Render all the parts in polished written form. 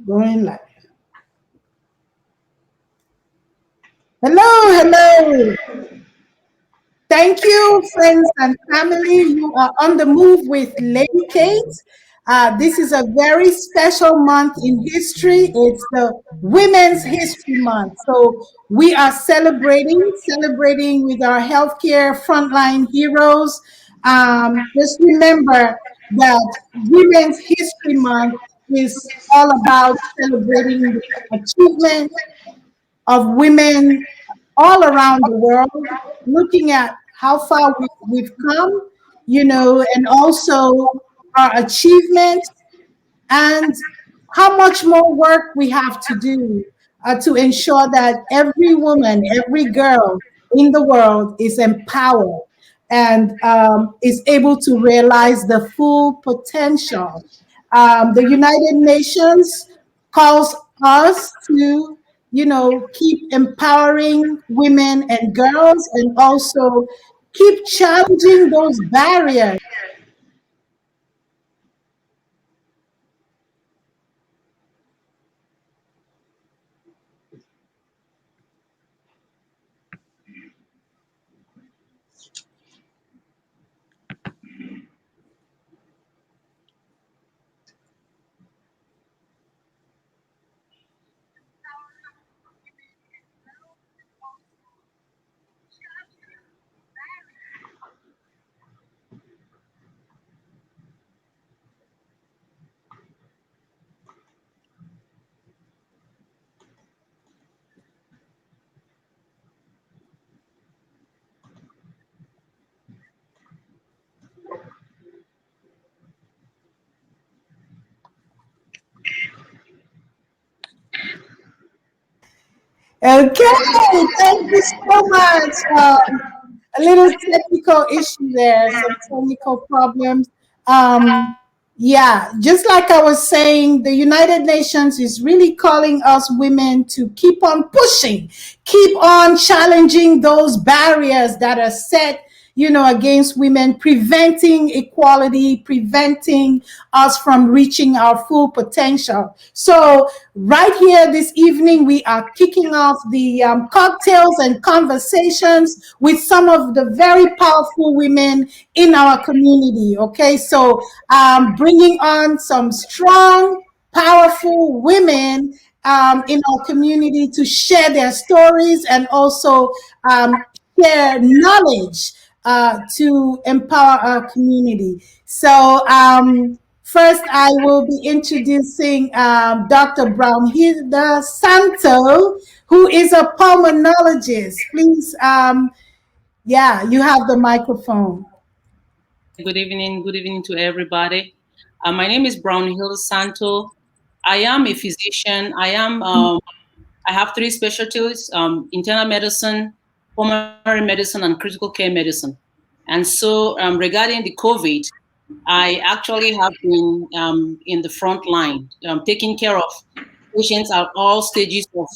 Going live. Hello, hello. Thank you, friends and family. You are on the move with Lady Kate. This is a very special month in history. It's the Women's History Month. So we are celebrating with our healthcare frontline heroes. Just remember that Women's History Month is all about celebrating the achievement of women all around the world, looking at how far we've come, and also our achievements and how much more work we have to do to ensure that every woman, every girl in the world is empowered and is able to realize the full potential. The United Nations calls us to, keep empowering women and girls and also keep challenging those barriers. Okay, thank you so much. A little technical issue there, some technical problems. Um, yeah, just like I was saying, the United Nations is really calling us women to keep on pushing, keep on challenging those barriers that are set, against women, preventing equality, preventing us from reaching our full potential. So, right here this evening, we are kicking off the cocktails and conversations with some of the very powerful women in our community. Okay, so bringing on some strong, powerful women in our community to share their stories and also share knowledge to empower our community. So, first, I will be introducing Dr. Brownhilda Santo, who is a pulmonologist. Please, yeah, you have the microphone. Good evening to everybody. My name is Brownhill Santo. I am a physician. I have three specialties: internal medicine, pulmonary medicine, and critical care medicine. And so, regarding the COVID, I actually have been in the front line, taking care of patients at all stages of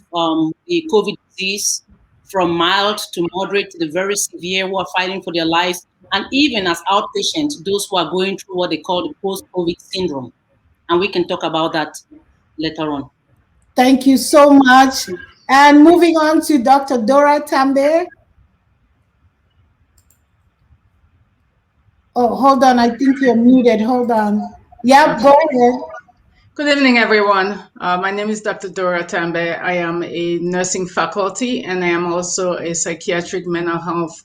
the COVID disease, from mild to moderate to the very severe, who are fighting for their lives, and even as outpatients, those who are going through what they call the post-COVID syndrome. And we can talk about that later on. Thank you so much. And moving on to Dr. Dora Tambe. Oh, hold on. I think you're muted. Hold on. Yep, go ahead. Good evening, everyone. My name is Dr. Dora Tambe. I am a nursing faculty and I am also a psychiatric mental health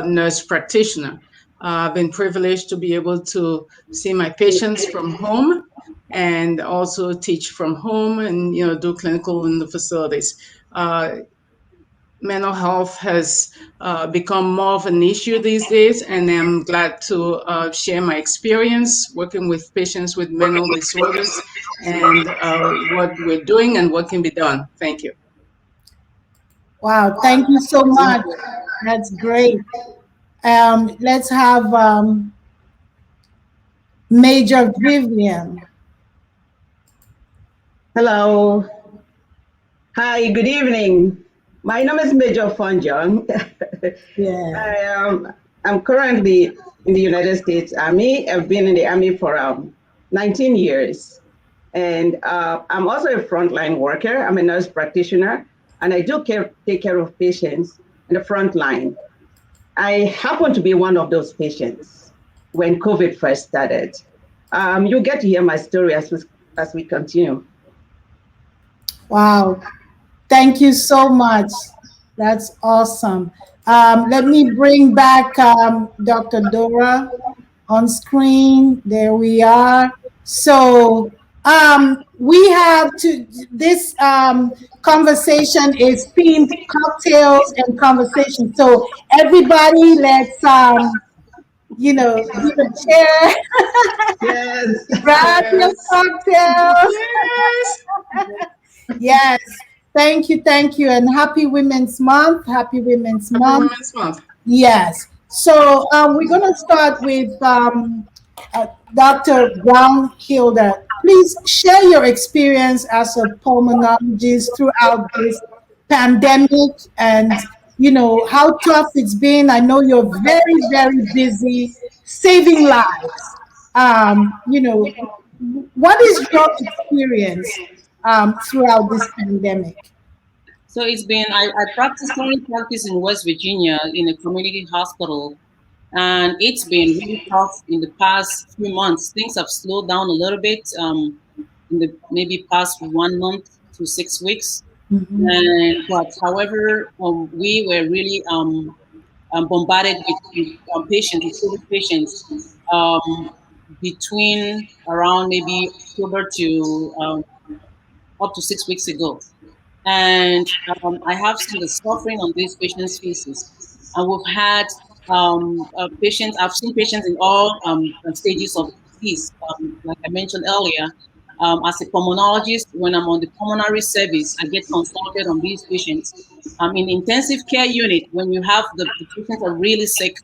nurse practitioner. I've been privileged to be able to see my patients from home and also teach from home and do clinical in the facilities. Mental health has become more of an issue these days, and I'm glad to share my experience working with patients with mental disorders and what we're doing and what can be done. Thank you. Wow, thank you so much. That's great. Let's have Major Vivian. Hello. Hi, good evening. My name is Major Fonjong. Yeah. I'm currently in the United States Army. I've been in the Army for 19 years. And I'm also a frontline worker. I'm a nurse practitioner, and I do take care of patients in the front line. I happen to be one of those patients when COVID first started. You get to hear my story as we continue. Wow. Thank you so much. That's awesome. Let me bring back Dr. Dora on screen. There we are. So we have to, this conversation is themed cocktails and conversation. So everybody, let's, give a chair, Yes. grab your Yes. cocktails. Yes. Yes. Thank you. And happy Women's Month. Happy Women's Happy Month. Women's Month. Yes. So we're going to start with Dr. Brown Hilda. Please share your experience as a pulmonologist throughout this pandemic and, how tough it's been. I know you're very, very busy saving lives. What is your experience throughout this pandemic? So it's been, I currently practice in West Virginia in a community hospital, and it's been really tough in the past few months. Things have slowed down a little bit in the maybe past 1 month to 6 weeks. Mhm. And but however, we were really bombarded with patients, with COVID patients, um, between around maybe October to up to 6 weeks ago. And I have seen the suffering on these patients' faces. And we've had patients, I've seen patients in all stages of disease. Like I mentioned earlier, as a pulmonologist, when I'm on the pulmonary service, I get consulted on these patients. In intensive care unit, when you have the patients are really sick,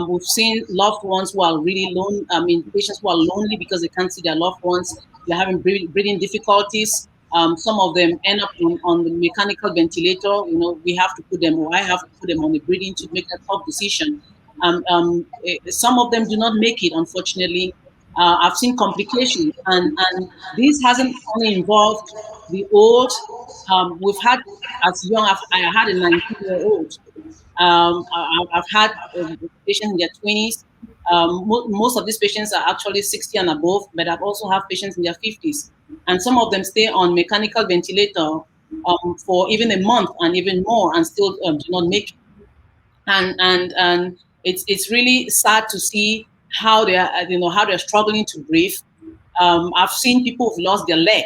we've seen loved ones who are really lonely. Patients who are lonely because they can't see their loved ones. They're having breathing difficulties. Some of them end up on the mechanical ventilator. We have to put them, or I have to put them on the breathing to make a tough decision. Some of them do not make it, unfortunately. I've seen complications, and this hasn't only involved the old. We've had as young. I had a 19-year-old. I've had patients in their 20s. Most of these patients are actually 60 and above, but I've also have patients in their 50s. And some of them stay on mechanical ventilator for even a month and even more and still do not make it. And it's really sad to see how they are, how they're struggling to breathe. I've seen people who've lost their leg.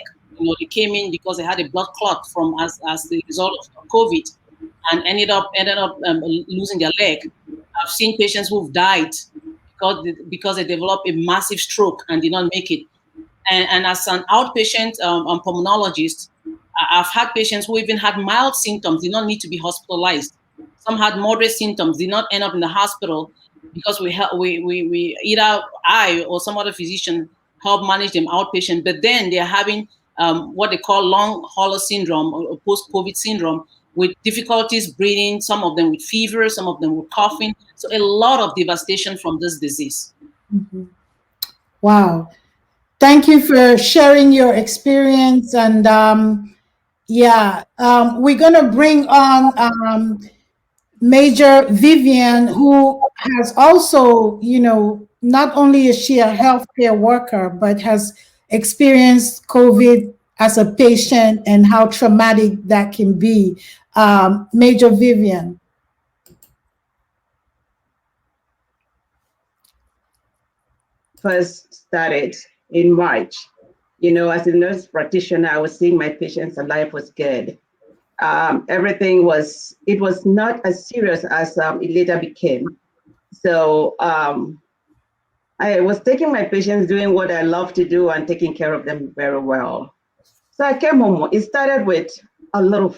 They came in because they had a blood clot from as the result of COVID, and ended up losing their leg. I've seen patients who've died because they developed a massive stroke and did not make it. And as an outpatient pulmonologist, I've had patients who even had mild symptoms, did not need to be hospitalized. Some had moderate symptoms, did not end up in the hospital because we either I or some other physician help manage them outpatient. But then they're having what they call long hauler syndrome or post-COVID syndrome with difficulties breathing, some of them with fever, some of them with coughing. So a lot of devastation from this disease. Mhm. Wow. Thank you for sharing your experience. And we're going to bring on Major Vivian, who has also, not only is she a healthcare worker, but has experienced COVID as a patient and how traumatic that can be. Major Vivian. First started in March. As a nurse practitioner, I was seeing my patients and life was good. It was not as serious as it later became. So I was taking my patients, doing what I love to do and taking care of them very well. So I came home. It started with a little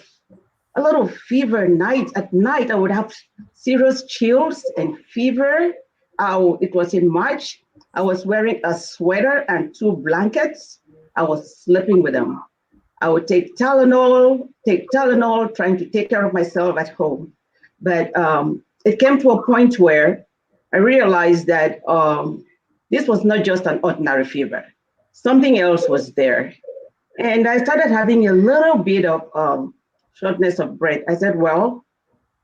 fever night. At night, I would have serious chills and fever. It was in March. I was wearing a sweater and two blankets. I was sleeping with them. I would take Tylenol, trying to take care of myself at home. But it came to a point where I realized that this was not just an ordinary fever. something else was there. And I started having a little bit of shortness of breath. I said, well,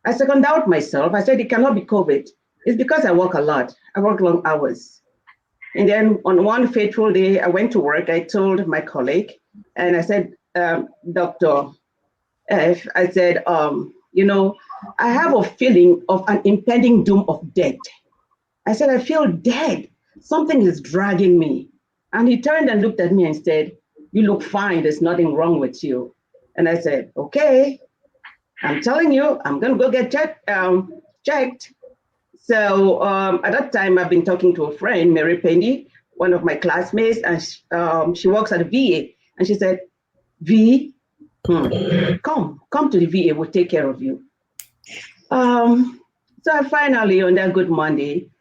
I second doubt myself. I said, it cannot be COVID. It's because I work a lot. I work long hours. And then on one fateful day, I went to work. I told my colleague, and I said, Dr. F, I said, I have a feeling of an impending doom of death. I said, I feel dead. Something is dragging me. And he turned and looked at me and said, you look fine. There's nothing wrong with you. And I said, okay, I'm telling you, I'm going to go get checked. So at that time, I've been talking to a friend, Mary Penny, one of my classmates, and she works at the VA. And she said, V, come to the VA, we'll take care of you. So I finally, on that good Monday,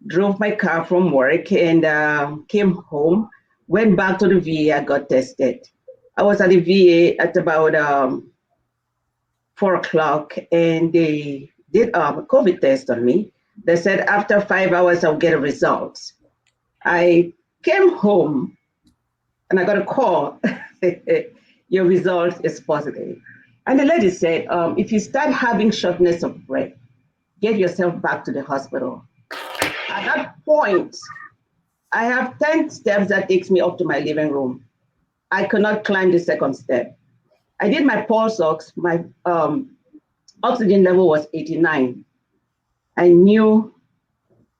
drove my car from work and came home, went back to the VA, I got tested. I was at the VA at about 4 o'clock, and they did a COVID test on me. They said after 5 hours, I'll get a result. I came home and I got a call. Your result is positive. And the lady said, if you start having shortness of breath, get yourself back to the hospital. At that point, I have 10 steps that takes me up to my living room. I could not climb the second step. I did my pulse ox, my oxygen level was 89. I knew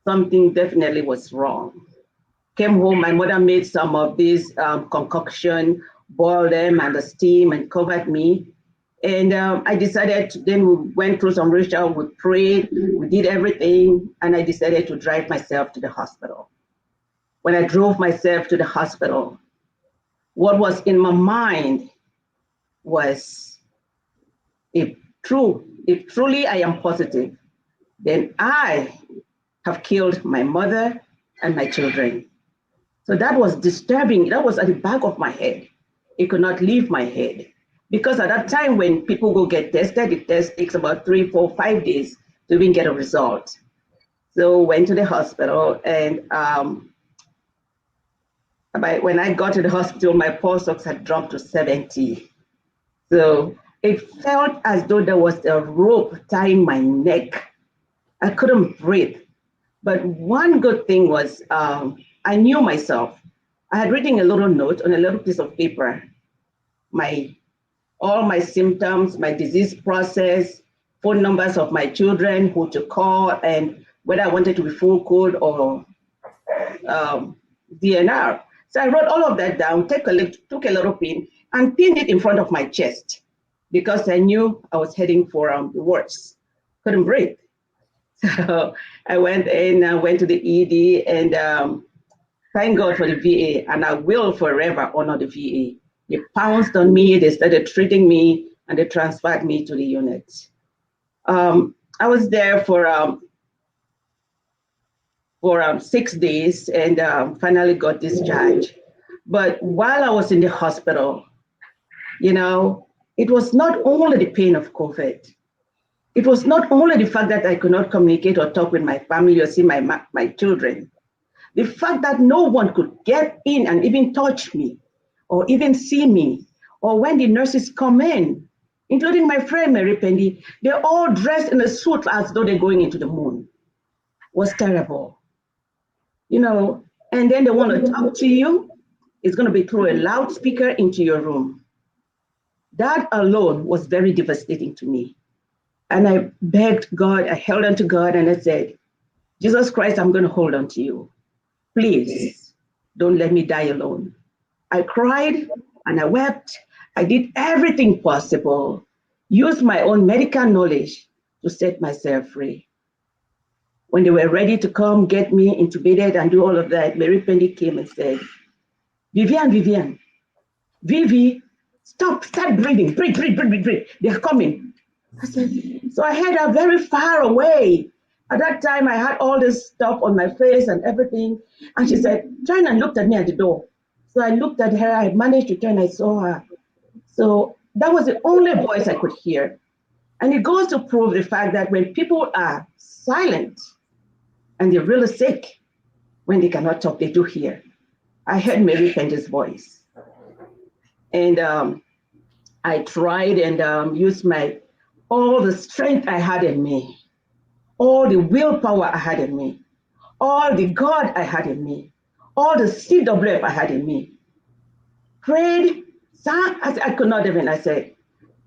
something definitely was wrong. Came home, my mother made some of these concoction, boiled them and the steam and covered me. And I decided, then we went through some ritual, we prayed, we did everything, and I decided to drive myself to the hospital. When I drove myself to the hospital, what was in my mind was, if truly I am positive, then I have killed my mother and my children. So that was disturbing. That was at the back of my head. It could not leave my head. Because at that time when people go get tested, the test takes about 3, 4, 5 days to even get a result. So went to the hospital, and when I got to the hospital, my pulse ox had dropped to 70. So it felt as though there was a rope tying my neck. I couldn't breathe. But one good thing was I knew myself. I had written a little note on a little piece of paper, all my symptoms, my disease process, phone numbers of my children, who to call, and whether I wanted to be full code or DNR. So I wrote all of that down, took a little pin, and pinned it in front of my chest because I knew I was heading for the worst. Couldn't breathe. So I went in, I went to the ED, and thank God for the VA, and I will forever honor the VA. They pounced on me, they started treating me, and they transferred me to the unit. I was there for 6 days and finally got discharged. But while I was in the hospital, it was not only the pain of COVID. It was not only the fact that I could not communicate or talk with my family or see my children. The fact that no one could get in and even touch me or even see me, or when the nurses come in, including my friend Mary Penny, they're all dressed in a suit as though they're going into the moon. Was terrible. And then they want to talk to you. It's going to be through a loudspeaker into your room. That alone was very devastating to me. And I begged God, I held on to God, and I said, Jesus Christ, I'm going to hold on to you. Please don't let me die alone. I cried and I wept. I did everything possible, used my own medical knowledge to set myself free. When they were ready to come get me intubated and do all of that, Mary Penny came and said, Vivian, Vivi, start breathing, breathe. They're coming. I said, so I had her very far away. At that time, I had all this stuff on my face and everything. And she said, turn and looked at me at the door. So I looked at her, I managed to turn, I saw her. So that was the only voice I could hear. And it goes to prove the fact that when people are silent and they're really sick, when they cannot talk, they do hear. I heard Mary Penge's voice. And I tried and used all the strength I had in me, all the willpower I had in me, all the God I had in me, all the CWF I had in me. Prayed, sang, I could not even, I said,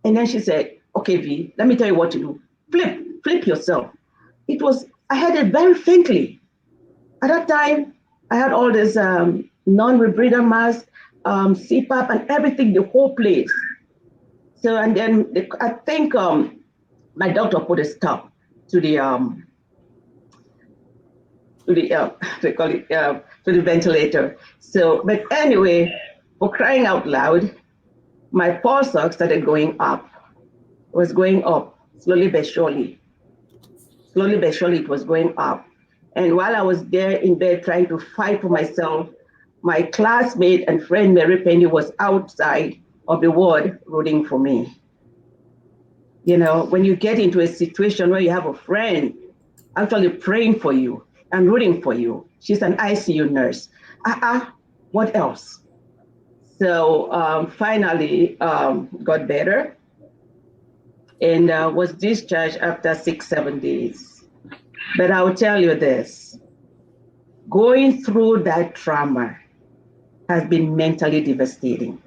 and then she said, okay, V, let me tell you what to do. Flip yourself. I had it very faintly. At that time, I had all this non-rebreather mask, CPAP and everything, the whole place. So, and then I think my doctor put a stop to the they call it to the ventilator. So, but anyway, for crying out loud, my pulse ox started going up. It was going up slowly but surely. Slowly but surely, it was going up. And while I was there in bed trying to fight for myself, my classmate and friend Mary Penny was outside of the ward rooting for me. You know, when you get into a situation where you have a friend actually praying for you and rooting for you, she's an ICU nurse. What else? So finally got better and was discharged after 6-7 days. But I'll tell you this, going through that trauma has been mentally devastating.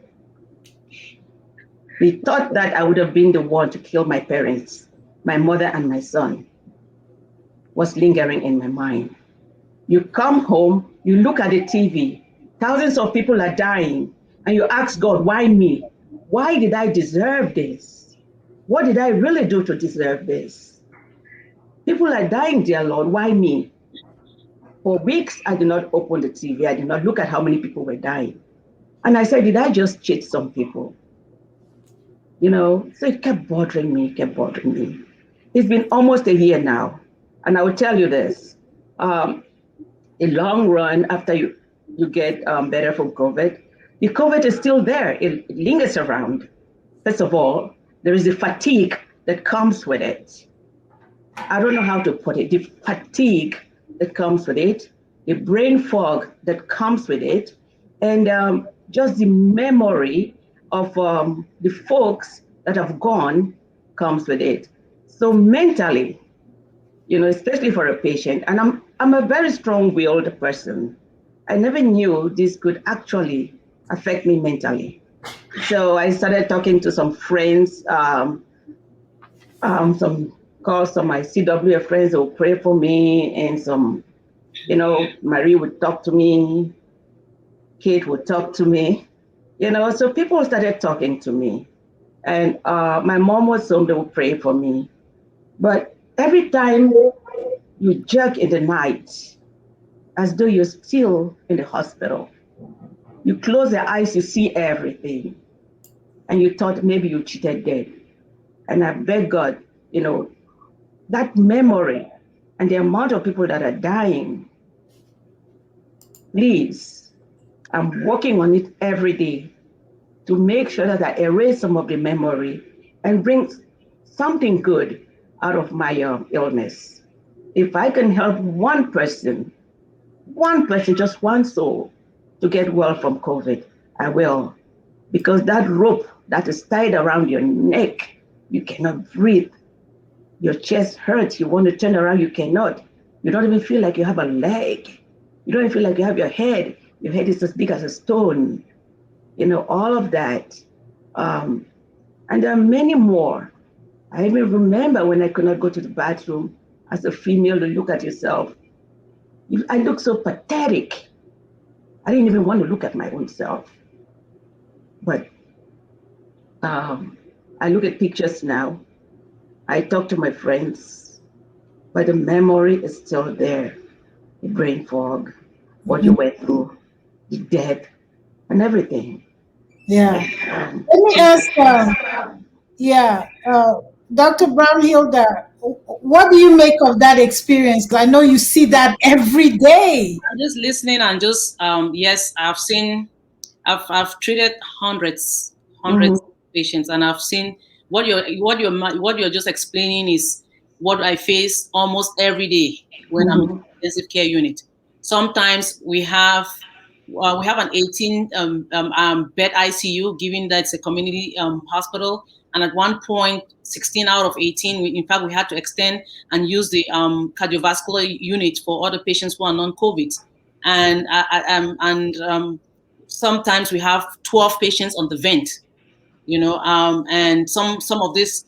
We thought that I would have been the one to kill my parents, my mother and my son was lingering in my mind. You come home, you look at the TV, thousands of people are dying, and you ask God, why me? Why did I deserve this? What did I really do to deserve this? People are dying, dear Lord, why me? For weeks, I did not open the TV. I did not look at how many people were dying. And I said, did I just cheat some people? You know, so it kept bothering me, It's been almost a year now. And I will tell you this, a long run after you get better from COVID, the COVID is still there. It lingers around. First of all, there is the fatigue that comes with it. I don't know how to put it. The fatigue that comes with it, the brain fog that comes with it, and just the memory of the folks that have gone comes with it. So mentally, you know, especially for a patient, and I'm a very strong-willed person. I never knew this could actually affect me mentally. So I started talking to some friends, some calls some my CWF friends who would pray for me, and some, you know, Marie would talk to me, Kate would talk to me, you know, so people started talking to me. And my mom was home, they would pray for me. But every time you jerk in the night, as though you're still in the hospital, you close your eyes, you see everything. And you thought maybe you cheated dead. And I beg God, you know, that memory and the amount of people that are dying, please, I'm working on it every day to make sure that I erase some of the memory and bring something good out of my illness. If I can help one person, just one soul, to get well from COVID, I will. Because that rope that is tied around your neck, you cannot breathe. Your chest hurts, you want to turn around, you cannot. You don't even feel like you have a leg. You don't even feel like you have your head. Your head is as big as a stone. You know, all of that. And there are many more. I even remember when I could not go to the bathroom as a female to look at yourself. I look so pathetic. I didn't even want to look at my own self. But I look at pictures now. I talk to my friends, but the memory is still there. The brain fog, what you went through, the death, and everything. Yeah. Um, Let me ask, yeah, Dr. Brownhilda, what do you make of that experience? 'Cause I know you see that every day. I'm just listening and just yes, I've treated hundreds mhm, of patients, and I've seen what you're just explaining is what I face almost every day when I'm in mhm, the intensive care unit. Sometimes we have We have an 18 bed ICU, given that it's a community hospital. And at one point, 16 out of 18, in fact, we had to extend and use the cardiovascular unit for other patients who are non-COVID. And sometimes we have 12 patients on the vent, and some of these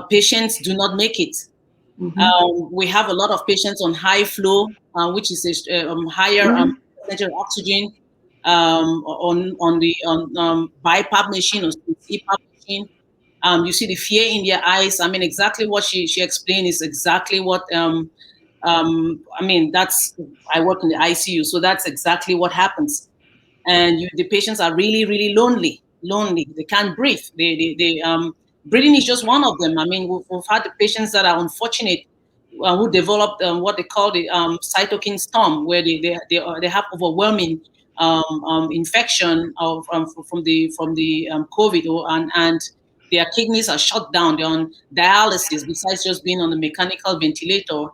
patients do not make it. We have a lot of patients on high flow, which is a higher Mhm. percentage of oxygen, on the BiPAP machine or CPAP machine. You see the fear in their eyes. I mean, exactly what she explained is exactly what I mean. That's I work in the ICU, so that's exactly what happens. And the patients are really, really lonely. They can't breathe. Breathing is just one of them. I mean, we've had the patients that are unfortunate, who developed what they call the cytokine storm, where they have overwhelming infection of from the COVID, and their kidneys are shut down. They're on dialysis besides just being on a mechanical ventilator.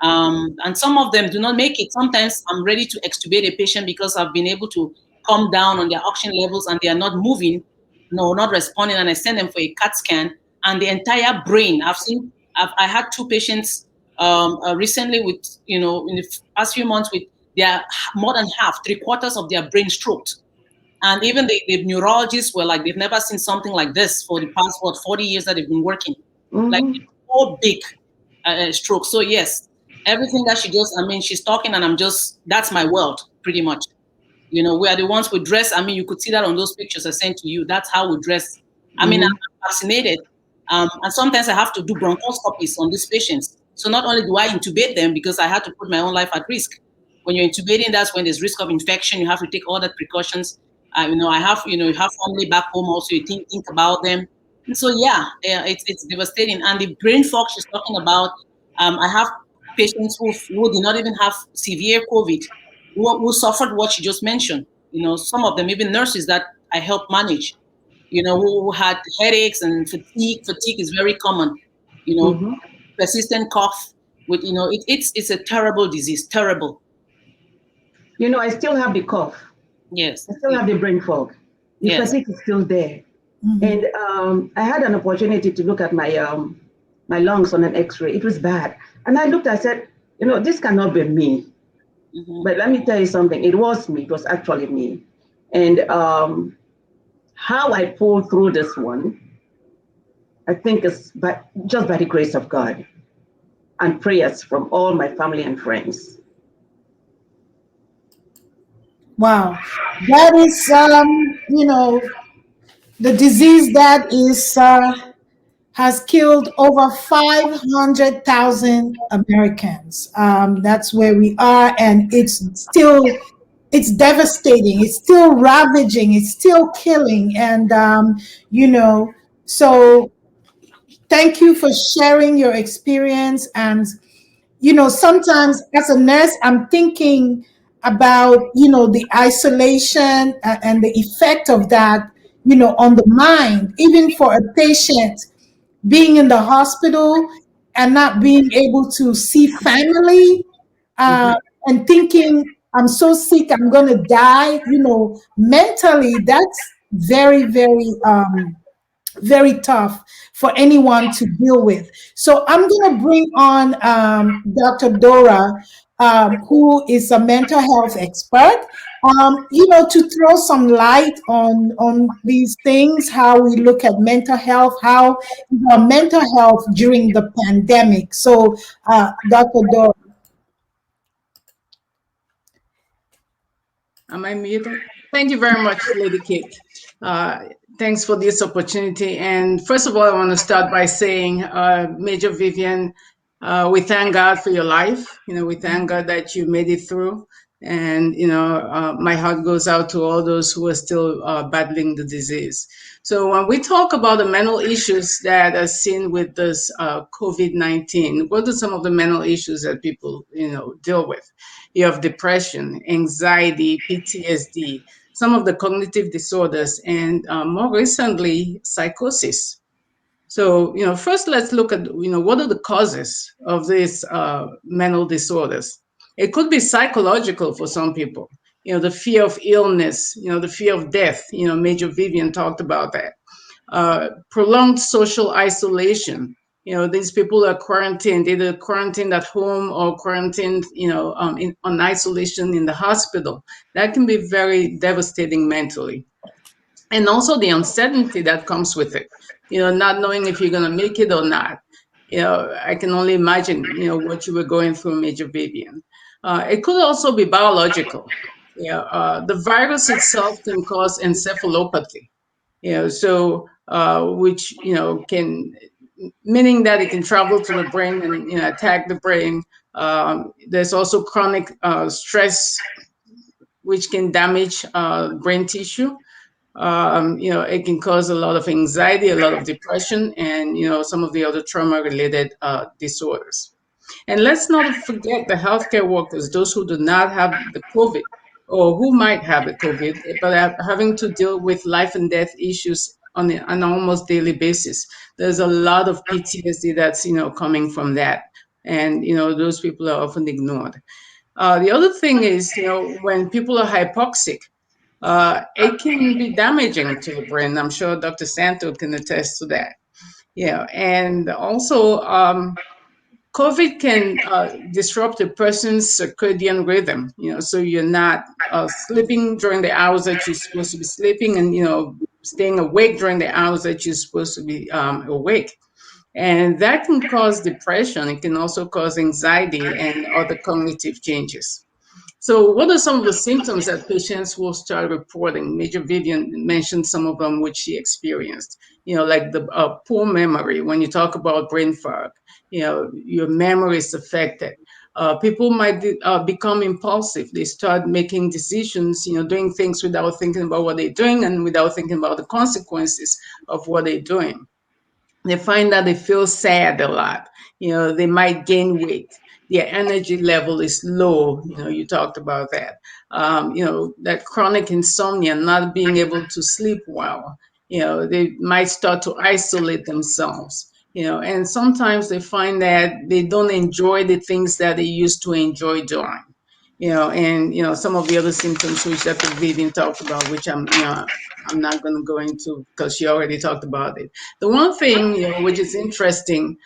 And some of them do not make it. Sometimes I'm ready to extubate a patient because I've been able to come down on their oxygen levels and they are not moving, no, not responding, and I send them for a CAT scan. And the entire brain, I had two patients recently with, in the past few months with their more than half, three-quarters of their brain stroked. And even the neurologists were like, they've never seen something like this for the past, 40 years that they've been working. Like, Mhm. so big stroke. So, yes, everything that she does, I mean, she's talking and that's my world, pretty much. We are the ones who dress. I mean, you could see that on those pictures I sent to you. That's how we dress. I mean, Mhm. I'm vaccinated. And sometimes I have to do bronchoscopies on these patients. So not only do I intubate them because I had to put my own life at risk. When you're intubating, that's when there's risk of infection. You have to take all the precautions. You have family back home also. You think about them. And so, yeah, it's devastating. And the brain fog she's talking about, I have patients who did not even have severe COVID, who suffered what you just mentioned. Some of them, even nurses that I help manage, who had headaches and fatigue. Fatigue is very common, you know, Mhm. persistent cough with, it's a terrible disease, terrible. I still have the cough. Yes. I still have the brain fog. The Yes. fatigue is still there. Mhm. And I had an opportunity to look at my lungs on an X-ray. It was bad, and I looked. I said, this cannot be me. Hmm. But let me tell you something. It was me. It was actually me. And how I pulled through this one, I think is just by the grace of God and prayers from all my family and friends. Wow. That is, the disease that has killed over 500,000 Americans. That's where we are, and it's devastating. It's still ravaging. It's still killing, and you know, so thank you for sharing your experience. And sometimes as a nurse, I'm thinking about the isolation and the effect of that on the mind, even for a patient being in the hospital and not being able to see family, uh, Mhm. and thinking, I'm so sick, I'm going to die. Mentally, that's very, very, very tough for anyone to deal with. So I'm going to bring on Dr. Dora, who is a mental health expert, to throw some light on these things, how we look at mental health, how mental health during the pandemic. So, Dr. Dora. Am I muted? Thank you very much, Lady Kate. Uh, Thanks for this opportunity. And first of all, I want to start by saying, Major Vivian, we thank God for your life. We thank God that you made it through. And, my heart goes out to all those who are still battling the disease. So when we talk about the mental issues that are seen with this COVID-19, what are some of the mental issues that people, deal with? You have depression, anxiety, PTSD, some of the cognitive disorders, and more recently, psychosis. So, first let's look at, what are the causes of these mental disorders? It could be psychological for some people. the fear of illness, the fear of death. Major Vivian talked about that. Prolonged social isolation. These people are quarantined, either quarantined at home or quarantined, on isolation in the hospital. That can be very devastating mentally. And also the uncertainty that comes with it, not knowing if you're going to make it or not. I can only imagine, what you were going through, Major Vivian. It could also be biological. The virus itself can cause encephalopathy, so which, can, meaning that it can travel to the brain and, attack the brain. There's also chronic stress, which can damage brain tissue. It can cause a lot of anxiety, a lot of depression, and some of the other trauma-related disorders. And let's not forget the healthcare workers, those who do not have the COVID or who might have the COVID, but are having to deal with life and death issues on an almost daily basis. There's a lot of PTSD that's coming from that, and those people are often ignored. The other thing is, when people are hypoxic, it can be damaging to the brain. I'm sure Dr. Santo can attest to that. And also, COVID can disrupt a person's circadian rhythm. So you're not sleeping during the hours that you're supposed to be sleeping, and staying awake during the hours that you're supposed to be awake. And that can cause depression. It can also cause anxiety and other cognitive changes. So what are some of the symptoms that patients will start reporting? Major Vivian mentioned some of them which she experienced, like the poor memory. When you talk about brain fog, your memory is affected. People might become impulsive. They start making decisions, doing things without thinking about what they're doing and without thinking about the consequences of what they're doing. They find that they feel sad a lot. They might gain weight. Their energy level is low. You talked about that. That chronic insomnia, not being able to sleep well. They might start to isolate themselves. And sometimes they find that they don't enjoy the things that they used to enjoy doing. And some of the other symptoms which Dr. Vivian talked about, which I'm not going to go into because she already talked about it. The one thing, which is interesting,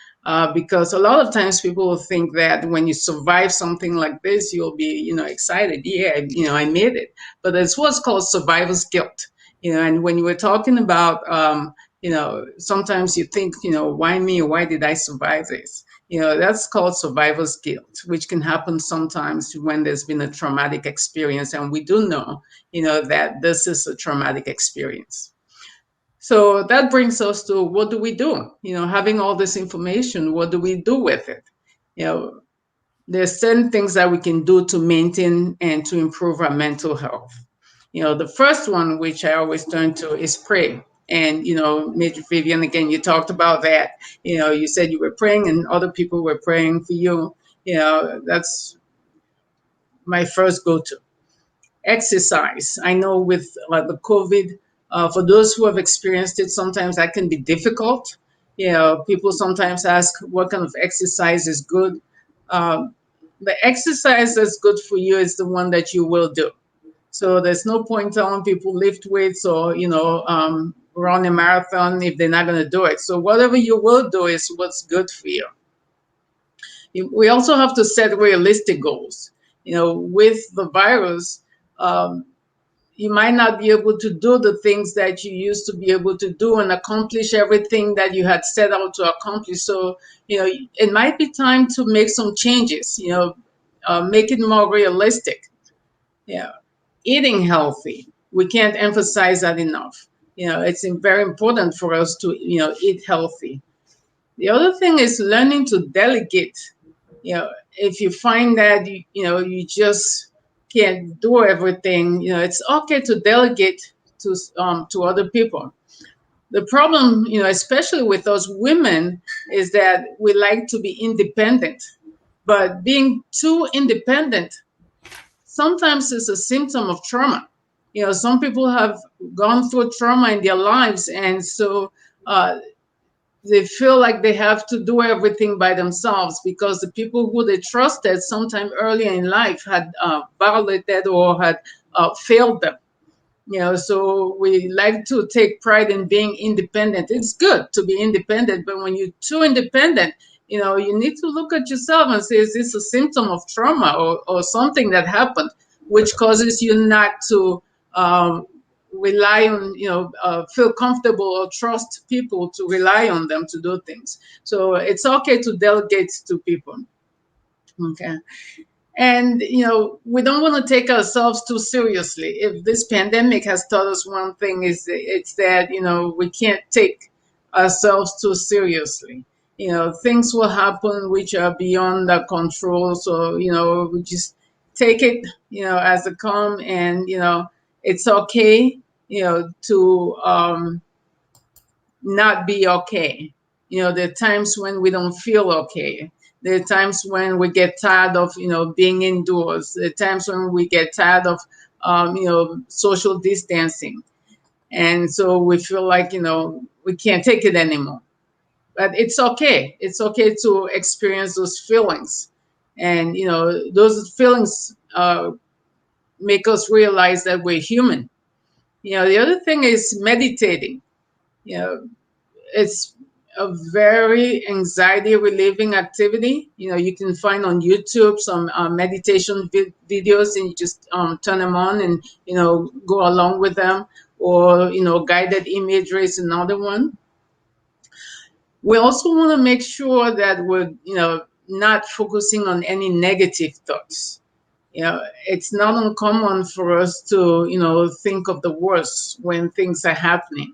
because a lot of times people will think that when you survive something like this, you'll be, excited. Yeah, I made it. But it's what's called survivor's guilt. And when you were talking about, sometimes you think, why me? Why did I survive this? That's called survivor's guilt, which can happen sometimes when there's been a traumatic experience. And we do know, that this is a traumatic experience. So that brings us to, what do we do? Having all this information, what do we do with it? There's certain things that we can do to maintain and to improve our mental health. The first one, which I always turn to, is pray. And, Major Vivian, again, you talked about that. You said you were praying and other people were praying for you. That's my first go-to. Exercise. I know with the COVID, for those who have experienced it, sometimes that can be difficult. People sometimes ask what kind of exercise is good. The exercise that's good for you is the one that you will do. So there's no point telling people lift weights or, run a marathon if they're not going to do it. So whatever you will do is what's good for you. We also have to set realistic goals. With the virus, you might not be able to do the things that you used to be able to do and accomplish everything that you had set out to accomplish. So, it might be time to make some changes, make it more realistic. Yeah. Eating healthy. We can't emphasize that enough. It's very important for us to, eat healthy. The other thing is learning to delegate. If you find that, you just can't do everything, it's okay to delegate to other people. The problem, especially with us women, is that we like to be independent, but being too independent sometimes is a symptom of trauma. Some people have gone through trauma in their lives, and so they feel like they have to do everything by themselves because the people who they trusted sometime earlier in life had violated or had failed them. So we like to take pride in being independent. It's good to be independent, but when you're too independent, you need to look at yourself and say, is this a symptom of trauma or something that happened, which causes you not to rely on, feel comfortable or trust people to rely on them to do things. So it's okay to delegate to people. Okay. And, we don't want to take ourselves too seriously. If this pandemic has taught us one thing, it's that, we can't take ourselves too seriously. Things will happen which are beyond our control. So, we just take it, as it come, and, it's okay, to not be okay. There are times when we don't feel okay. There are times when we get tired of, being indoors. There are times when we get tired of, social distancing. And so we feel like, we can't take it anymore. But it's okay. It's okay to experience those feelings. And, those feelings make us realize that we're human. The other thing is meditating. You know, it's a very anxiety relieving activity. You can find on YouTube some meditation videos, and you just turn them on and go along with them. Or guided imagery is another one. We also want to make sure that we're not focusing on any negative thoughts. It's not uncommon for us to, think of the worst when things are happening.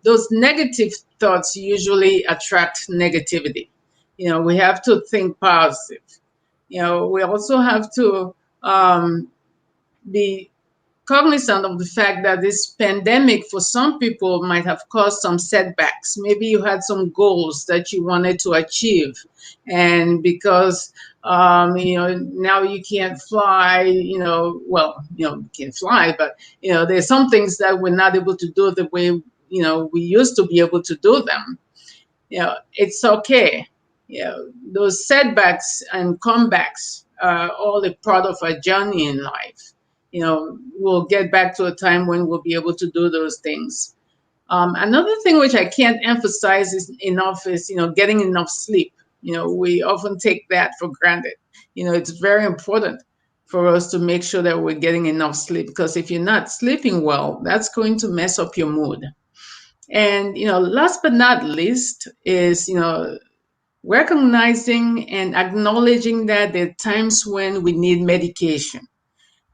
Those negative thoughts usually attract negativity. We have to think positive. We also have to be cognizant of the fact that this pandemic for some people might have caused some setbacks. Maybe you had some goals that you wanted to achieve, and because now you can't fly, you can't fly, but there's some things that we're not able to do the way we used to be able to do them. It's okay. Those setbacks and comebacks are all a part of our journey in life. We'll get back to a time when we'll be able to do those things. Another thing which I can't emphasize enough is, getting enough sleep. We often take that for granted. It's very important for us to make sure that we're getting enough sleep, because if you're not sleeping well, that's going to mess up your mood. And, last but not least is, recognizing and acknowledging that there are times when we need medication.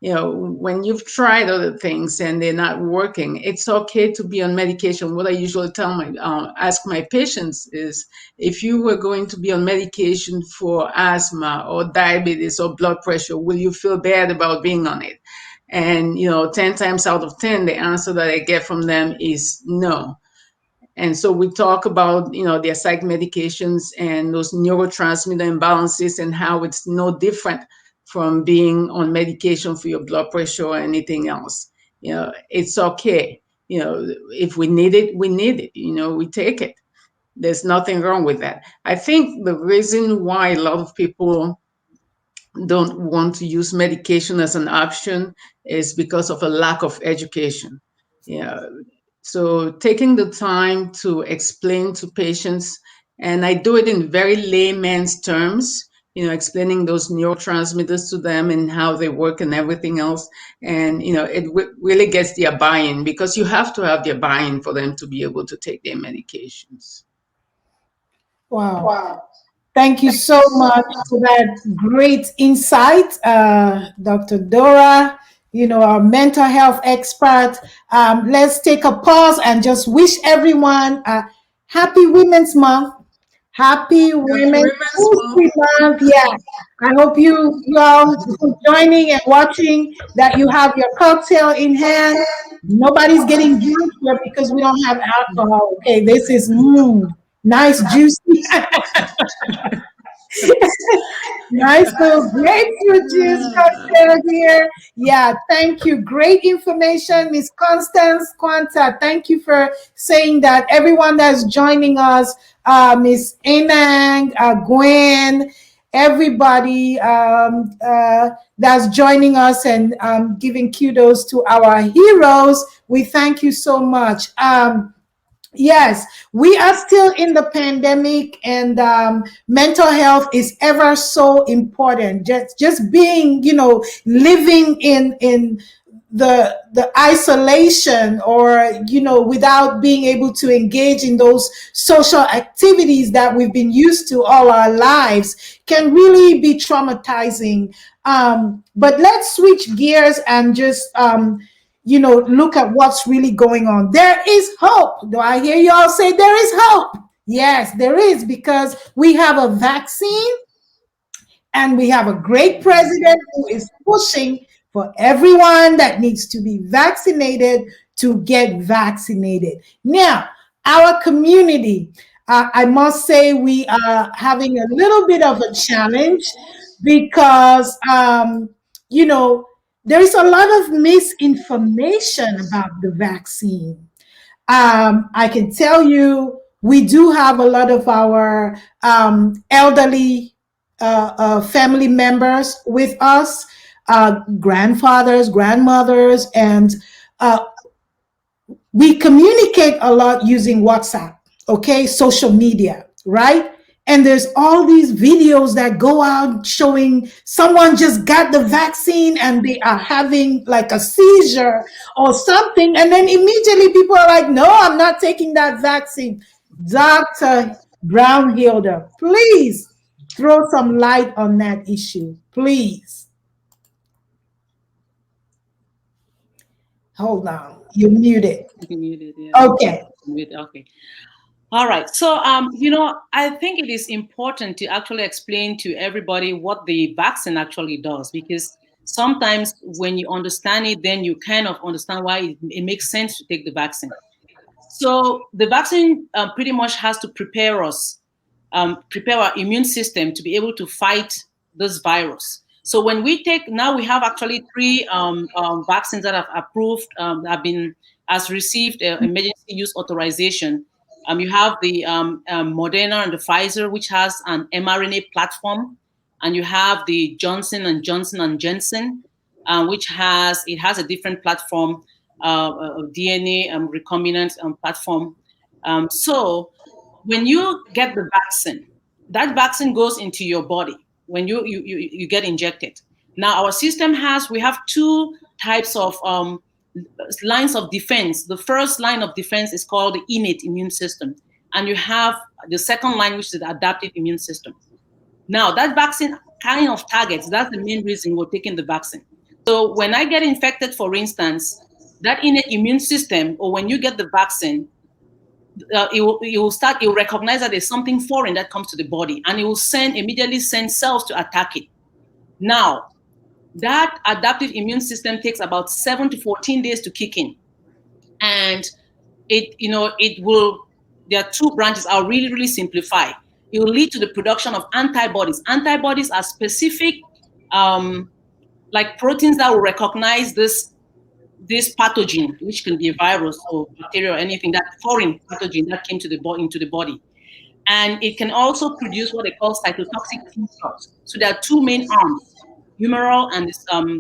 When you've tried other things and they're not working, it's okay to be on medication. What I usually ask my patients is, if you were going to be on medication for asthma or diabetes or blood pressure, will you feel bad about being on it? And, 10 times out of 10, the answer that I get from them is no. And so we talk about, their psych medications and those neurotransmitter imbalances and how it's no different from being on medication for your blood pressure or anything else. It's okay. If we need it, we need it. We take it. There's nothing wrong with that. I think the reason why a lot of people don't want to use medication as an option is because of a lack of education. So taking the time to explain to patients, and I do it in very layman's terms, explaining those neurotransmitters to them and how they work and everything else. And, it really gets their buy-in, because you have to have their buy-in for them to be able to take their medications. Wow. Thank you so much for that great insight, Dr. Dora, our mental health expert. Let's take a pause and just wish everyone a happy Women's Month. Happy Women's History Month. Yeah. I hope you all joining and watching, that you have your cocktail in hand. Nobody's getting drunk here because we don't have alcohol. Okay, this is nice, juicy. Nice little grapefruit juice cocktail here. Yeah, thank you. Great information, Miss Constance Quanta. Thank you for saying that. Everyone that's joining us, Miss Anang, Gwen, everybody that's joining us and giving kudos to our heroes. We thank you so much. Yes, we are still in the pandemic, and mental health is ever so important. Just being, living in the isolation, or without being able to engage in those social activities that we've been used to all our lives, can really be traumatizing. But let's switch gears and just look at what's really going on. There is hope. Do I hear y'all say there is hope? Yes, there is, because we have a vaccine, and we have a great president who is pushing for everyone that needs to be vaccinated to get vaccinated. Now, our community, I must say, we are having a little bit of a challenge, because, there is a lot of misinformation about the vaccine. I can tell you, we do have a lot of our elderly family members with us, grandfathers, grandmothers, and uh, we communicate a lot using WhatsApp, okay, social media, right? And there's all these videos that go out showing someone just got the vaccine and they are having like a seizure or something. And then immediately people are like, no, I'm not taking that vaccine. Dr. Brownhilder, please throw some light on that issue, please. Hold on, you're muted. Muted, yeah. Okay. Okay. All right. So, I think it is important to actually explain to everybody what the vaccine actually does, because sometimes when you understand it, then you kind of understand why it makes sense to take the vaccine. So the vaccine pretty much has to prepare us, prepare our immune system to be able to fight this virus. So when we take, now we have actually three vaccines that have approved, have been, has received emergency use authorization. You have the Moderna and the Pfizer, which has an mRNA platform, and you have the Johnson and Johnson and Janssen, which has a different platform, DNA recombinant platform. So when you get the vaccine, that vaccine goes into your body when you get injected. Now our system we have two types of lines of defense. The first line of defense is called the innate immune system, and you have the second line, which is the adaptive immune system. Now that vaccine kind of targets, that's the main reason we're taking the vaccine. So when I get infected, for instance, that innate immune system, or when you get the vaccine, it will recognize that there's something foreign that comes to the body, and it will immediately send cells to attack it. Now, that adaptive immune system takes about 7 to 14 days to kick in. And there are two branches. I'll really, really simplify. It will lead to the production of antibodies. Antibodies are specific, like proteins that will recognize this pathogen, which can be a virus or bacteria or anything, that foreign pathogen that came into the body. And it can also produce what they call cytotoxic T cells. So there are two main arms, humoral and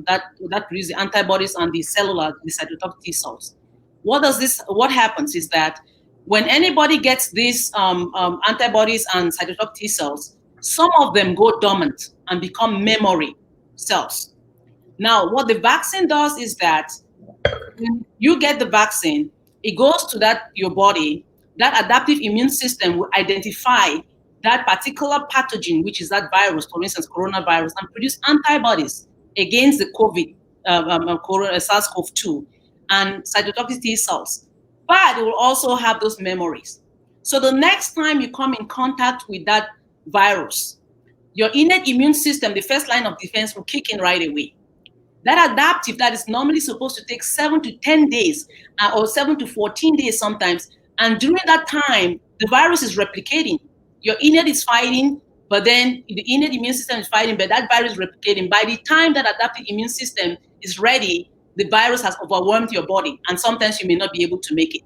that produce the antibodies, and the cellular, the cytotoxic T cells. What happens is that when anybody gets these antibodies and cytotoxic T cells, some of them go dormant and become memory cells. Now, what the vaccine does is that when you get the vaccine, it goes to your body. That adaptive immune system will identify that particular pathogen, which is that virus, for instance, coronavirus, and produce antibodies against the SARS-CoV-2 and cytotoxic T cells. But it will also have those memories. So the next time you come in contact with that virus, your innate immune system, the first line of defense, will kick in right away. That adaptive, that is normally supposed to take 7 to 10 days or 7 to 14 days sometimes. And during that time, the virus is replicating. Your innate is fighting, but then the innate immune system is fighting, but that virus is replicating. By the time that adaptive immune system is ready, the virus has overwhelmed your body, and sometimes you may not be able to make it.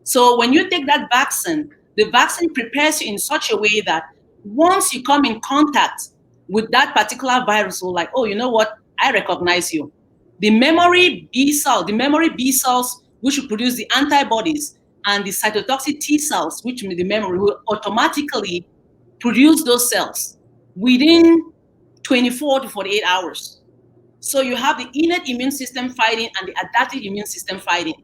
So when you take that vaccine, the vaccine prepares you in such a way that once you come in contact with that particular virus will like, oh, you know what? I recognize you. The memory B cells, which will produce the antibodies, and the cytotoxic T cells, which the memory will automatically produce those cells within 24 to 48 hours. So you have the innate immune system fighting and the adaptive immune system fighting.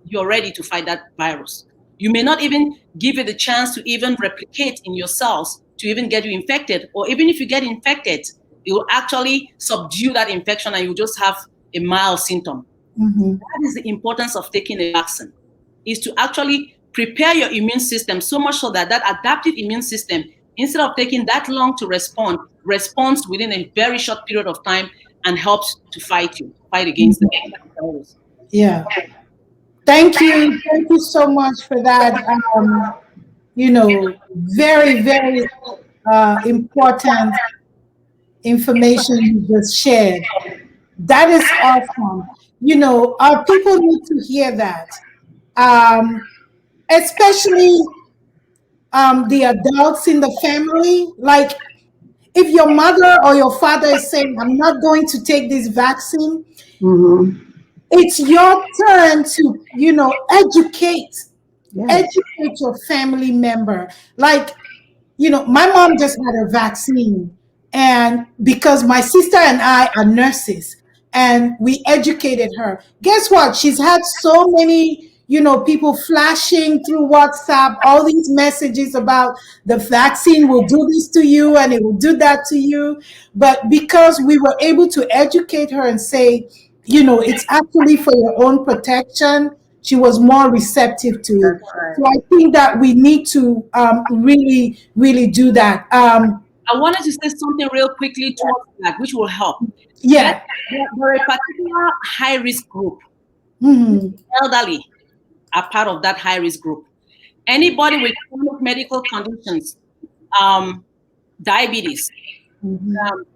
You're ready to fight that virus. You may not even give it the chance to even replicate in your cells to even get you infected, or even if you get infected, it will actually subdue that infection and you just have a mild symptom. That is the importance of taking a vaccine, is to actually prepare your immune system so much so that that adaptive immune system, instead of taking that long to respond, responds within a very short period of time and helps to fight against the virus. Yeah. Thank you. Thank you so much for that. Very, very important information you just shared. That is awesome. Our people need to hear that, especially the adults in the family. Like, if your mother or your father is saying, I'm not going to take this vaccine, it's your turn to, educate Yes. educate your family member. Like, my mom just had a vaccine, and because my sister and I are nurses, and we educated her. Guess what? She's had so many, people flashing through WhatsApp, all these messages about the vaccine will do this to you and it will do that to you. But because we were able to educate her and say, it's actually for your own protection, she was more receptive to it. That's right. So I think that we need to really, really do that. I wanted to say something real quickly towards that, which will help. Yeah. There are a particular high risk group. Mhm. Elderly are part of that high risk group. Anybody with chronic medical conditions, diabetes,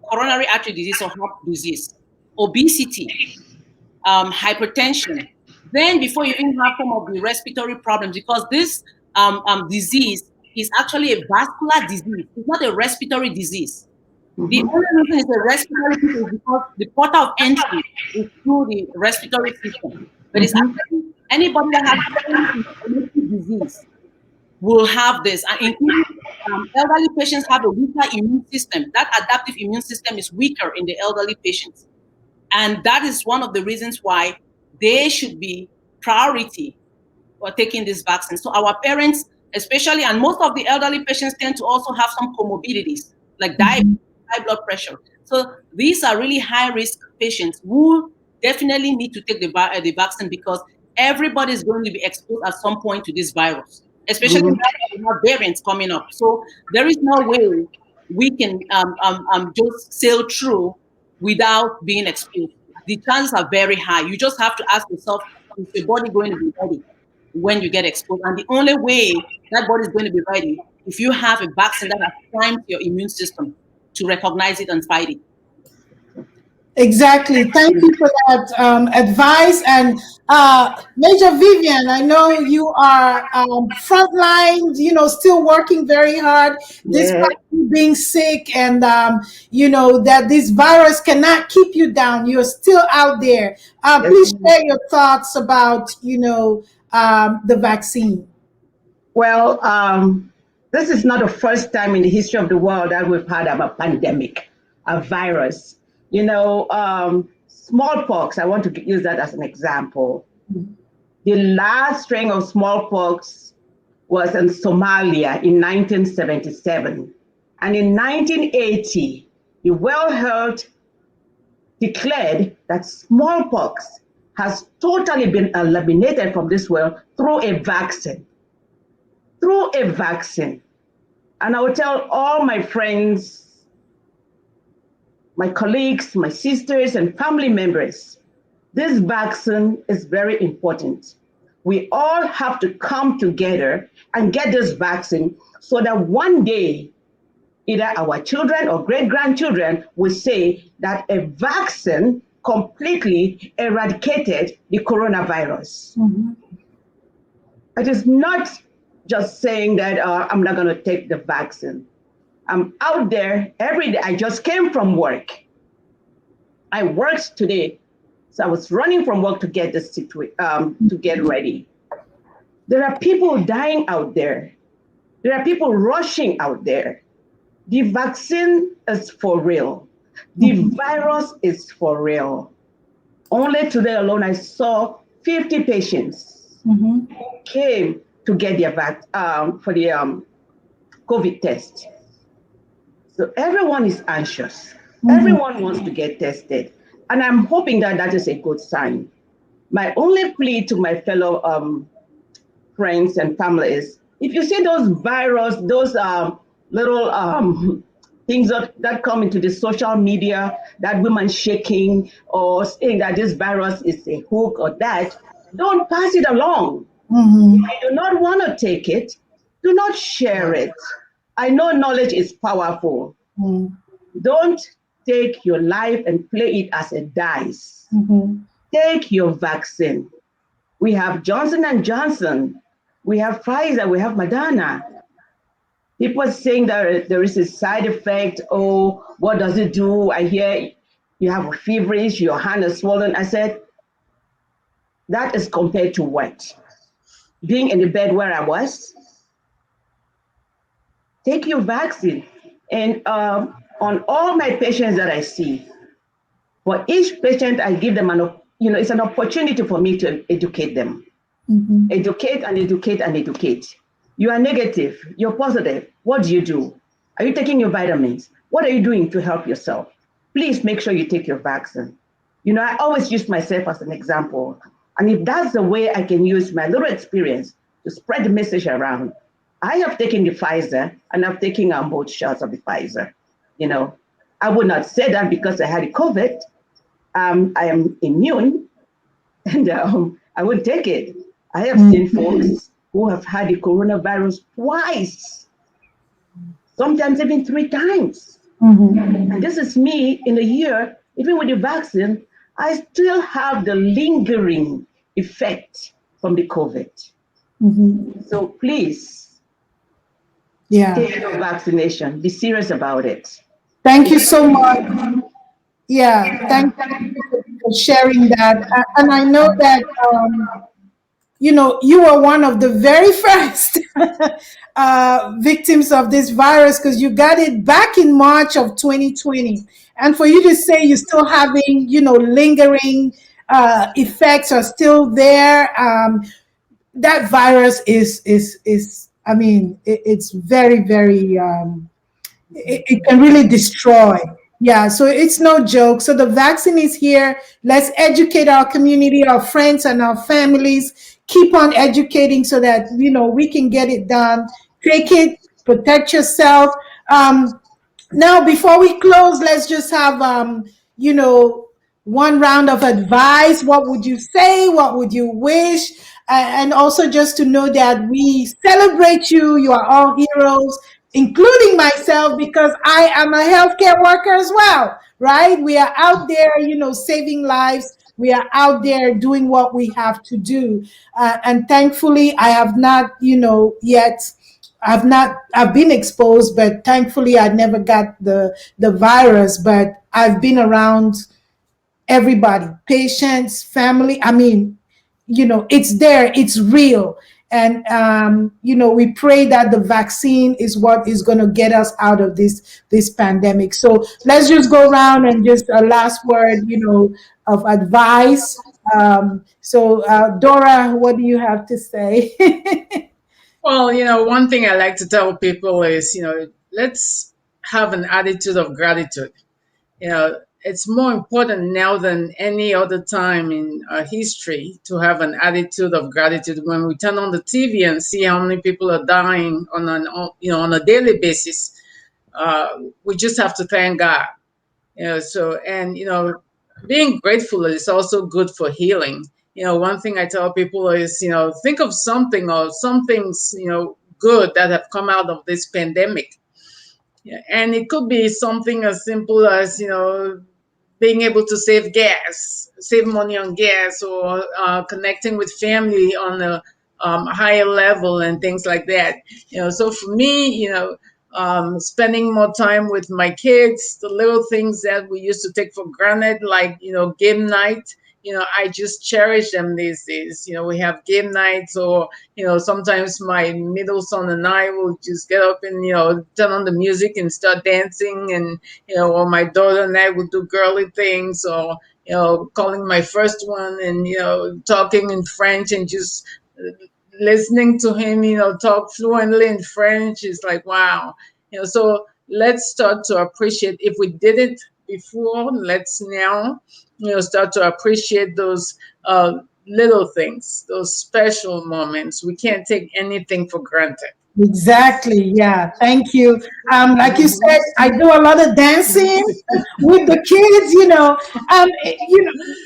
coronary artery disease or heart disease, obesity, hypertension. Then before you even have some of the respiratory problems, because this disease is actually a vascular disease. It's not a respiratory disease. The only reason it's a respiratory disease is because the port of entry is through the respiratory system. But it's actually anybody that has chronic inflammatory disease will have this, and including elderly patients have a weaker immune system. That adaptive immune system is weaker in the elderly patients. And that is one of the reasons why they should be priority for taking this vaccine. So our parents, especially, and most of the elderly patients tend to also have some comorbidities like diabetes, high blood pressure. So these are really high risk patients who definitely need to take the vaccine, because everybody is going to be exposed at some point to this virus, especially now that we have variants coming up. So there is no way we can just sail through without being exposed. The chances are very high. You just have to ask yourself, is your body going to be ready when you get exposed? And the only way that body is going to be ready if you have a vaccine that has primed your immune system to recognize it and fight it. Exactly. Thank you for that advice. And Major Vivian, I know you are frontline, still working very hard Yeah. despite you being sick, and that this virus cannot keep you down. You're still out there. Please share your thoughts about, the vaccine. Well, this is not the first time in the history of the world that we've had a pandemic, a virus. Smallpox, I want to use that as an example. The last strain of smallpox was in Somalia in 1977. And in 1980, the World Health declared that smallpox has totally been eliminated from this world through a vaccine. Through a vaccine. And I will tell all my friends, my colleagues, my sisters, and family members, this vaccine is very important. We all have to come together and get this vaccine so that one day, either our children or great-grandchildren will say that a vaccine completely eradicated the coronavirus. It is not just saying that I'm not going to take the vaccine. I'm out there every day. I just came from work. I worked today, so I was running from work to get to get ready. There are people dying out there. There are people rushing out there. The vaccine is for real. The virus is for real. Only today alone, I saw 50 patients who came to get their for the COVID test. So everyone is anxious. Everyone wants to get tested. And I'm hoping that that is a good sign. My only plea to my fellow friends and family is if you see those virus, those little things that come into the social media, that woman shaking or saying that this virus is a hook or that, don't pass it along. If you do not want to take it, do not share it. I know knowledge is powerful. Don't take your life and play it as a dice. Take your vaccine. We have Johnson and Johnson. We have Pfizer. We have Moderna. People saying that there is a side effect. Oh, what does it do? I hear you have a feverish, your hand is swollen. I said, that is compared to what? Being in the bed where I was? Take your vaccine. And on all my patients that I see, for each patient, I give them it's an opportunity for me to educate them. Educate and educate and educate. You are negative, you're positive. What do you do? Are you taking your vitamins? What are you doing to help yourself? Please make sure you take your vaccine. I always use myself as an example. And if that's the way I can use my little experience to spread the message around, I have taken the Pfizer and I've taken both shots of the Pfizer. I would not say that because I had the COVID. I am immune and I would take it. I have seen folks who have had the coronavirus twice, sometimes even 3 times. And this is me in a year, even with the vaccine, I still have the lingering effect from the COVID. So please, take your vaccination. Be serious about it. Thank you so much. Yeah, thank you for sharing that. And I know that you were one of the very first victims of this virus because you got it back in March of 2020. And for you to say you're still having, lingering effects are still there. That virus is I mean, it's very, very it can really destroy. Yeah, so it's no joke. So the vaccine is here. Let's educate our community, our friends, and our families. Keep on educating so that we can get it done. Take it, protect yourself. Now, before we close, let's just have one round of advice. What would you say? What would you wish? And also just to know that we celebrate you. You are all heroes, including myself, because I am a healthcare worker as well, right? We are out there, saving lives. We are out there doing what we have to do. And thankfully, I have not, yet I've been exposed, but thankfully I never got the virus, but I've been around everybody, patients, family. I mean, it's there, it's real. And we pray that the vaccine is what is going to get us out of this pandemic. So let's just go around and just a last word, of advice. Dora, what do you have to say? Well, one thing I like to tell people is, let's have an attitude of gratitude. It's more important now than any other time in history to have an attitude of gratitude. When we turn on the TV and see how many people are dying on a daily basis, we just have to thank God. Being grateful is also good for healing. One thing I tell people is, think of something or some things, good that have come out of this pandemic. Yeah, and it could be something as simple as, being able to save money on gas, or connecting with family on a higher level and things like that. So for me, spending more time with my kids, the little things that we used to take for granted, like, game night. I just cherish them these days. We have game nights, or, sometimes my middle son and I will just get up and, turn on the music and start dancing. And, or my daughter and I will do girly things, or, calling my first one and, talking in French and just listening to him, talk fluently in French is like, wow. So let's start to appreciate. If we did it before, let's now, start to appreciate those little things, those special moments. We can't take anything for granted. Exactly. Yeah. Thank you. Like you said, I do a lot of dancing with the kids.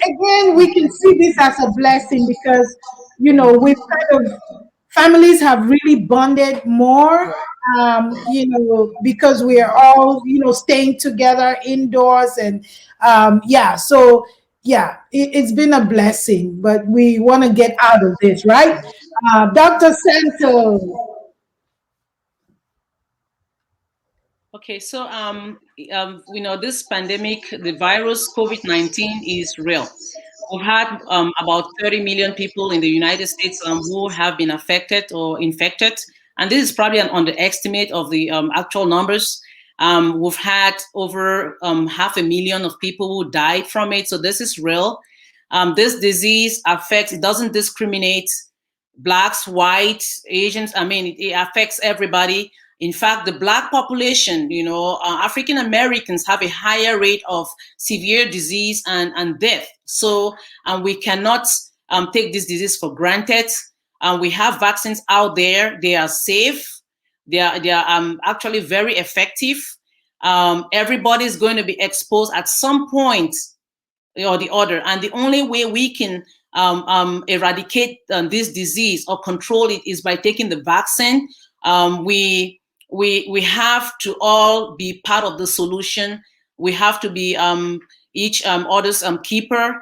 Again, we can see this as a blessing because we've kind of families have really bonded more. Because we are all staying together indoors and yeah. So yeah, it's been a blessing, but we want to get out of this, right? Dr. Santos. Okay, so we know this pandemic, the virus COVID-19 is real. We've had about 30 million people in the United States who have been affected or infected, and this is probably an underestimate of the actual numbers. We've had over 500,000 of people who died from it, so this is real. This disease affects; it doesn't discriminate blacks, whites, Asians. I mean, it affects everybody. In fact, the black population, African Americans have a higher rate of severe disease and death. So, we cannot take this disease for granted. We have vaccines out there; they are safe. They are actually very effective. Everybody is going to be exposed at some point or the other. And the only way we can eradicate this disease or control it is by taking the vaccine. We have to all be part of the solution. We have to be each other's keeper.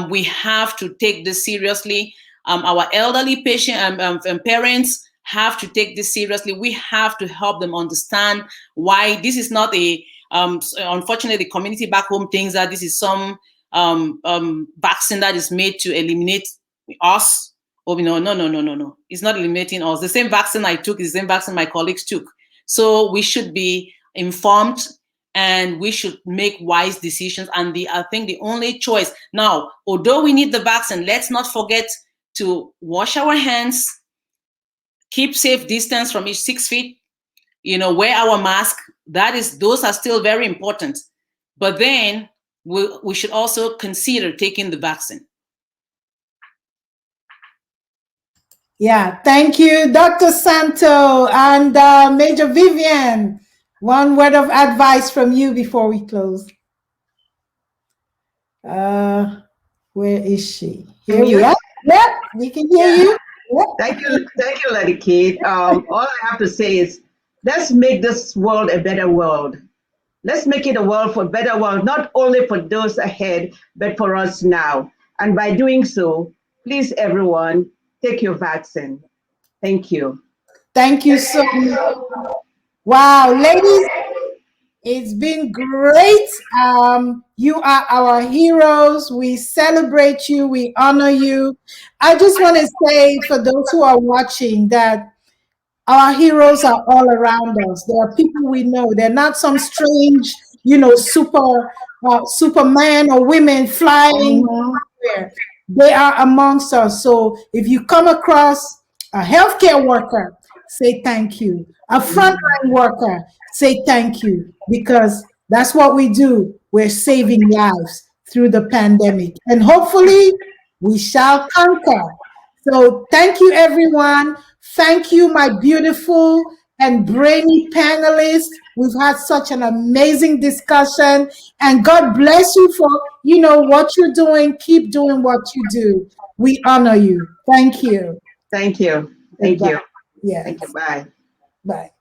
We have to take this seriously. Our elderly patient and parents have to take this seriously. We have to help them understand why this is not a unfortunately, the community back home thinks that this is some vaccine that is made to eliminate us. Oh, no. It's not eliminating us. The same vaccine I took is the same vaccine my colleagues took. So we should be informed and we should make wise decisions. And I think the only choice now, although we need the vaccine, let's not forget to wash our hands, keep safe distance from each 6 feet, wear our mask. Those are still very important. But then we should also consider taking the vaccine. Yeah, thank you, Dr. Santo and Major Vivian. One word of advice from you before we close. Where is she? Here we are. Yep, we can hear you. Yep. Thank you, Lady Kate. All I have to say is, let's make this world a better world. Let's make it a better world, not only for those ahead, but for us now. And by doing so, please, everyone, take your vaccine. Thank you. Thank you so much. Wow, ladies, it's been great. You are our heroes. We celebrate you. We honor you. I just want to say for those who are watching that our heroes are all around us. They are people we know. They're not some strange, Superman or women flying everywhere. They are amongst us. So if you come across a healthcare worker, say thank you. A frontline worker, say thank you, because that's what we do. We're saving lives through the pandemic. And hopefully we shall conquer. So thank you, everyone. Thank you, my beautiful and brainy panelists. We've had such an amazing discussion, and God bless you for what you're doing. Keep doing what you do. We honor you. Thank you. Thank you. Thank you. Yes. Thank you. Bye. Bye.